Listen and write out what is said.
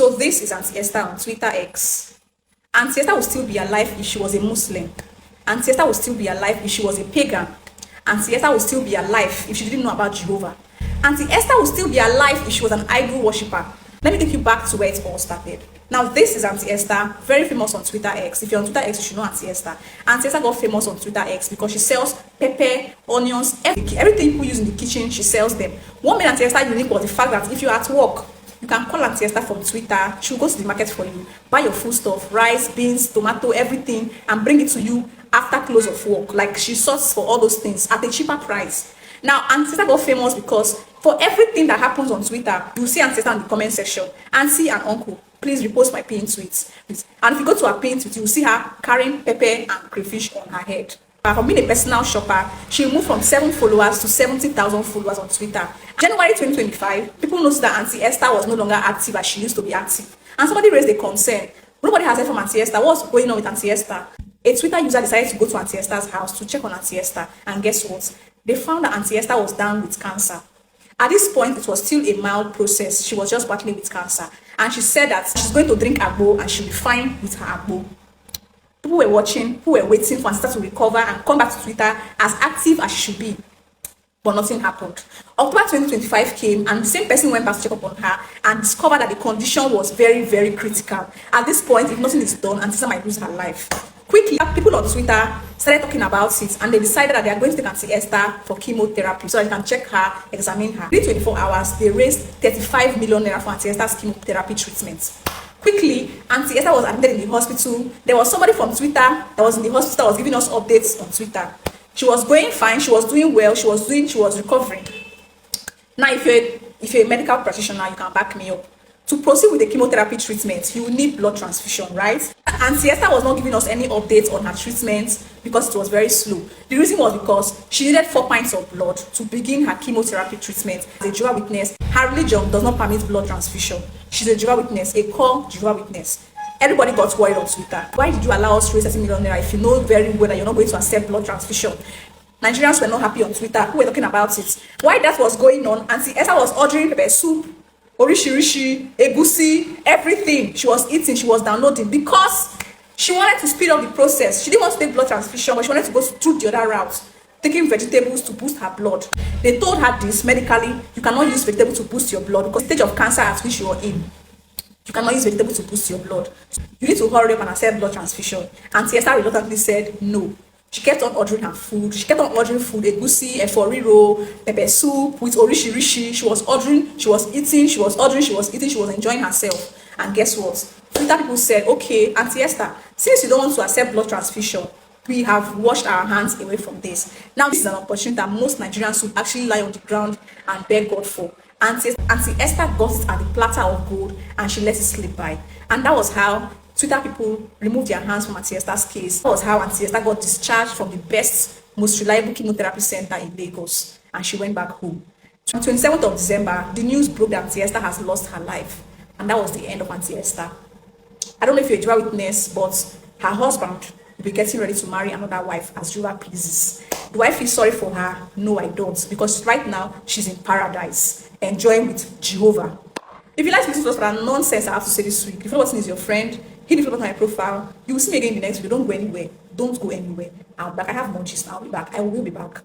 So this is Aunty Esther on Twitter X. Aunty Esther would still be alive if she was a Muslim. Aunty Esther would still be alive if she was a pagan. Aunty Esther would still be alive if she didn't know about Jehovah. Aunty Esther would still be alive if she was an idol worshipper. Let me take you back to where it all started. Now, this is Aunty Esther, very famous on Twitter X. If you're on Twitter X, you should know Aunty Esther. Aunty Esther got famous on Twitter X because she sells pepper, onions, everything people use in the kitchen, she sells them. What made Aunty Esther unique was the fact that if you're at work, you can call Aunty Esther from Twitter. She'll go to the market for you, buy your food stuff, rice, beans, tomato, everything, and bring it to you after close of work. Like, she sorts for all those things at a cheaper price. Now, Aunty Esther got famous because for everything that happens on Twitter, you'll see Aunty Esther in the comment section. Auntie and uncle, please repost my pinned tweets. And if you go to her pinned tweet, you'll see her carrying pepper and crayfish on her head. From being a personal shopper, she moved from 7 followers to 70,000 followers on Twitter. January 2025, people noticed that Aunty Esther was no longer active as she used to be active. And somebody raised a concern. Nobody has heard from Aunty Esther. What's going on with Aunty Esther? A Twitter user decided to go to Aunty Esther's house to check on Aunty Esther. And guess what? They found that Aunty Esther was down with cancer. At this point, it was still a mild process. She was just battling with cancer. And she said that she's going to drink agbo and she'll be fine with her agbo. People were watching, people were waiting for Aunty Esther to recover and come back to Twitter as active as she should be. But nothing happened. October 2025 came and the same person went back to check up on her and discovered that the condition was very, very critical. At this point, if nothing is done, Aunty Esther might lose her life. Quickly, people on Twitter started talking about it and they decided that they are going to take Aunty Esther for chemotherapy so that they can check her, examine her. Within 24 hours, they raised 35 million naira for Aunty Esther's chemotherapy treatment. Quickly, Aunty Esther was admitted in the hospital. There was somebody from Twitter that was in the hospital that was giving us updates on Twitter. She was going fine, she was doing well, she was recovering. Now, if you're a medical practitioner, you can back me up. To proceed with the chemotherapy treatment, you will need blood transfusion, right? Aunty Esther was not giving us any updates on her treatment because it was very slow. The reason was because she needed 4 pints of blood to begin her chemotherapy treatment. As a Jehovah Witness, her religion does not permit blood transfusion. She's a Jehovah Witness, a core Jehovah Witness. Everybody got worried on Twitter. Why did you allow us to raise 30 million naira if you know very well that you're not going to accept blood transfusion? Nigerians were not happy on Twitter. Who were talking about it? While that was going on, Aunty Esther was ordering pepper soup, orishirishi, egusi, everything. She was eating, she was downloading because she wanted to speed up the process. She didn't want to take blood transfusion, but she wanted to go through the other route, taking vegetables to boost her blood. They told her this medically, you cannot use vegetables to boost your blood because the stage of cancer at which you are in, you cannot use vegetables to boost your blood. You need to hurry up and accept blood transfusion. Aunty Esther reluctantly said no. She kept on ordering her food. She kept on ordering food, egusi, eforiro, pepper soup with orishirishi. She was ordering, she was eating, she was ordering, she was eating, she was enjoying herself. And guess what? Twitter people said, okay, Aunty Esther, since you don't want to accept blood transfusion, we have washed our hands away from this. Now, this is an opportunity that most Nigerians would actually lie on the ground and beg God for. Aunty Esther got it at the platter of gold and she let it slip by. And that was how Twitter people removed their hands from Aunty Esther's case. That was how Aunty Esther got discharged from the best, most reliable chemotherapy center in Lagos. And she went back home. On 27th of December, the news broke that Aunty Esther has lost her life. And that was the end of Aunty Esther. I don't know if you're a Jehovah Witness, but her husband will be getting ready to marry another wife as Jehovah pleases. Do I feel sorry for her? No, I don't. Because right now, she's in paradise, enjoying with Jehovah. If you like to listen to us for that nonsense I have to say this week, if you know what is your friend, hit the follow button on my profile. You will see me again in the next video. Don't go anywhere. Don't go anywhere. I'll be back. I have munchies now. I'll be back. I will be back.